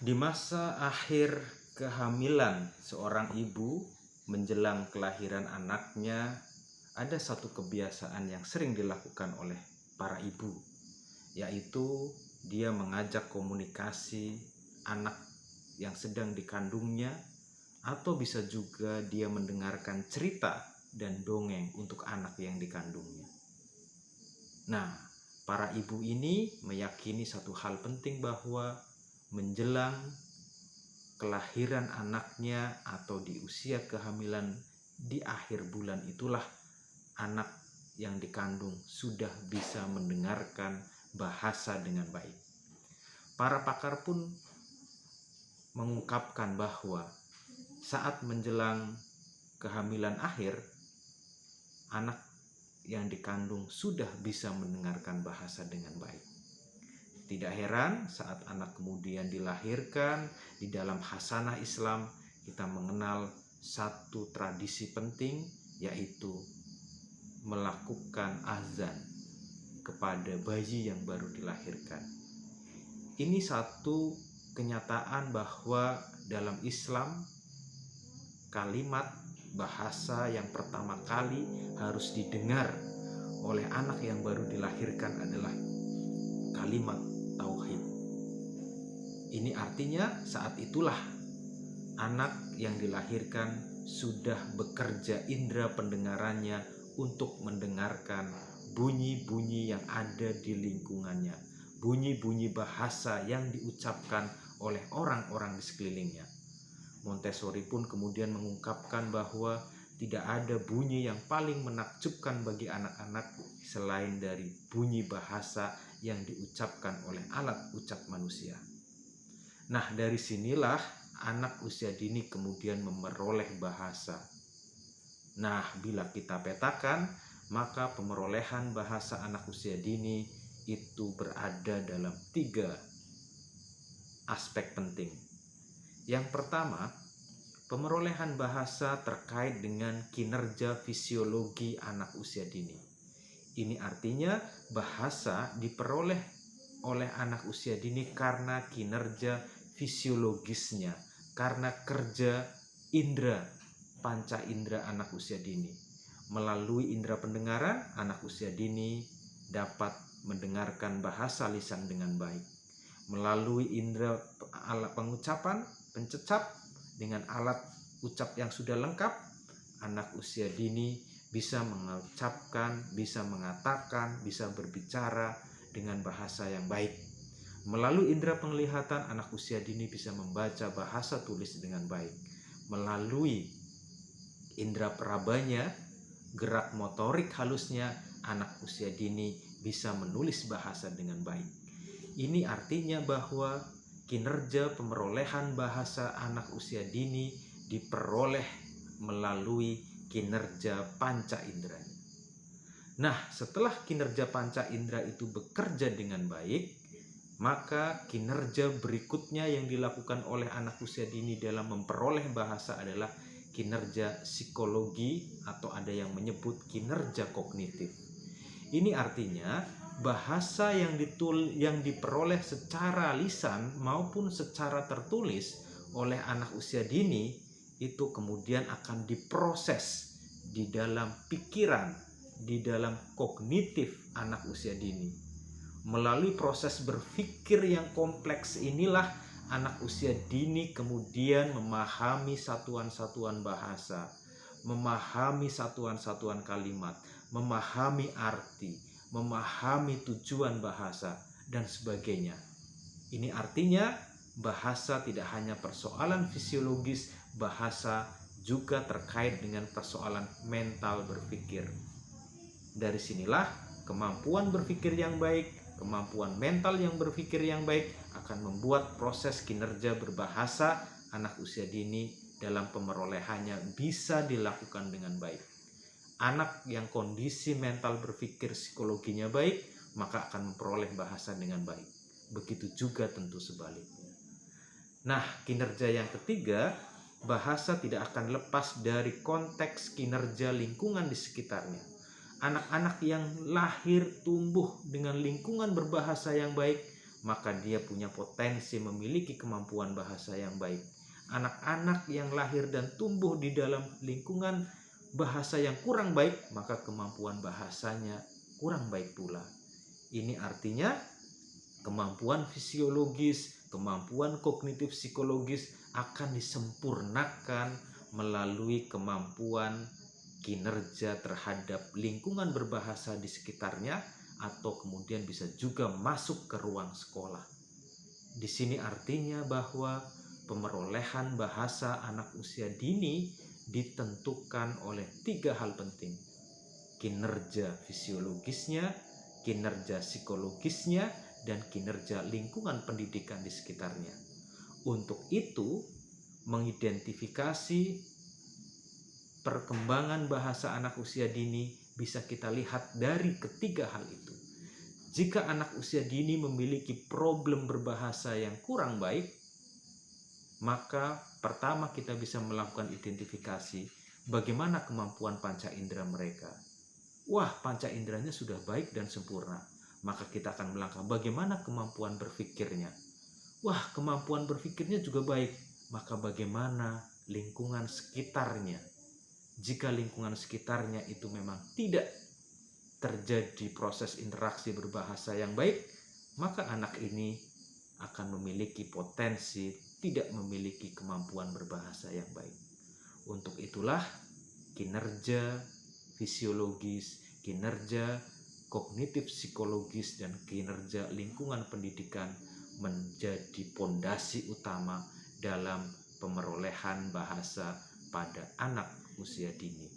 Di masa akhir kehamilan seorang ibu menjelang kelahiran anaknya, ada satu kebiasaan yang sering dilakukan oleh para ibu, yaitu dia mengajak komunikasi anak yang sedang dikandungnya, atau bisa juga dia mendengarkan cerita dan dongeng untuk anak yang dikandungnya. Nah, para ibu ini meyakini satu hal penting, bahwa menjelang kelahiran anaknya atau di usia kehamilan di akhir bulan itulah anak yang dikandung sudah bisa mendengarkan bahasa dengan baik. Para pakar pun mengungkapkan bahwa saat menjelang kehamilan akhir, anak yang dikandung sudah bisa mendengarkan bahasa dengan baik. Tidak heran saat anak kemudian dilahirkan, di dalam khasanah Islam kita mengenal satu tradisi penting, yaitu melakukan azan kepada bayi yang baru dilahirkan. Ini satu kenyataan bahwa dalam Islam kalimat bahasa yang pertama kali harus didengar oleh anak yang baru dilahirkan adalah kalimat tauhid. Ini artinya saat itulah anak yang dilahirkan sudah bekerja indera pendengarannya untuk mendengarkan bunyi-bunyi yang ada di lingkungannya, bunyi-bunyi bahasa yang diucapkan oleh orang-orang di sekelilingnya. Montessori pun kemudian mengungkapkan bahwa tidak ada bunyi yang paling menakjubkan bagi anak-anak selain dari bunyi bahasa yang diucapkan oleh alat ucap manusia. Nah, dari sinilah anak usia dini kemudian memperoleh bahasa. Nah, bila kita petakan, maka pemerolehan bahasa anak usia dini itu berada dalam 3 aspek penting. Yang pertama, pemerolehan bahasa terkait dengan kinerja fisiologi anak usia dini. Ini artinya bahasa diperoleh oleh anak usia dini karena kinerja fisiologisnya, karena kerja indera, panca indera anak usia dini. Melalui indera pendengaran, anak usia dini dapat mendengarkan bahasa lisan dengan baik. Melalui indera alat pengucapan, pencecap, dengan alat ucap yang sudah lengkap, anak usia dini bisa mengucapkan, bisa mengatakan, bisa berbicara dengan bahasa yang baik. Melalui indera penglihatan, anak usia dini bisa membaca bahasa tulis dengan baik. Melalui indera perabanya, gerak motorik halusnya, anak usia dini bisa menulis bahasa dengan baik. Ini artinya bahwa kinerja pemerolehan bahasa anak usia dini diperoleh melalui kinerja panca indera. Nah, setelah kinerja panca indera itu bekerja dengan baik, maka kinerja berikutnya yang dilakukan oleh anak usia dini dalam memperoleh bahasa adalah kinerja psikologi, atau ada yang menyebut kinerja kognitif. Ini artinya bahasa yang diperoleh secara lisan maupun secara tertulis oleh anak usia dini itu kemudian akan diproses di dalam pikiran, di dalam kognitif anak usia dini. Melalui proses berpikir yang kompleks inilah anak usia dini kemudian memahami satuan-satuan bahasa, memahami satuan-satuan kalimat, memahami arti, memahami tujuan bahasa, dan sebagainya. Ini artinya bahasa tidak hanya persoalan fisiologis, bahasa juga terkait dengan persoalan mental berpikir. Dari sinilah kemampuan berpikir yang baik, kemampuan mental yang berpikir yang baik akan membuat proses kinerja berbahasa anak usia dini dalam pemerolehannya bisa dilakukan dengan baik. Anak yang kondisi mental berpikir psikologinya baik, maka akan memperoleh bahasa dengan baik. Begitu juga tentu sebaliknya. Nah, kinerja yang ketiga, bahasa tidak akan lepas dari konteks kinerja lingkungan di sekitarnya. Anak-anak yang lahir tumbuh dengan lingkungan berbahasa yang baik, maka dia punya potensi memiliki kemampuan bahasa yang baik. Anak-anak yang lahir dan tumbuh di dalam lingkungan bahasa yang kurang baik, maka kemampuan bahasanya kurang baik pula. Ini artinya kemampuan fisiologis, kemampuan kognitif psikologis akan disempurnakan melalui kemampuan kinerja terhadap lingkungan berbahasa di sekitarnya, atau kemudian bisa juga masuk ke ruang sekolah. Di sini artinya bahwa pemerolehan bahasa anak usia dini ditentukan oleh 3 hal penting: kinerja fisiologisnya, kinerja psikologisnya, dan kinerja lingkungan pendidikan di sekitarnya. Untuk itu, mengidentifikasi perkembangan bahasa anak usia dini bisa kita lihat dari ketiga hal itu. Jika anak usia dini memiliki problem berbahasa yang kurang baik, maka pertama kita bisa melakukan identifikasi bagaimana kemampuan panca indera mereka. Wah, panca inderanya sudah baik dan sempurna. Maka kita akan melangkah bagaimana kemampuan berpikirnya. Wah, kemampuan berpikirnya juga baik. Maka bagaimana lingkungan sekitarnya. Jika lingkungan sekitarnya itu memang tidak terjadi proses interaksi berbahasa yang baik, maka anak ini akan memiliki potensi tidak memiliki kemampuan berbahasa yang baik. Untuk itulah kinerja fisiologis, kinerja kognitif psikologis, dan kinerja lingkungan pendidikan menjadi pondasi utama dalam pemerolehan bahasa pada anak usia dini.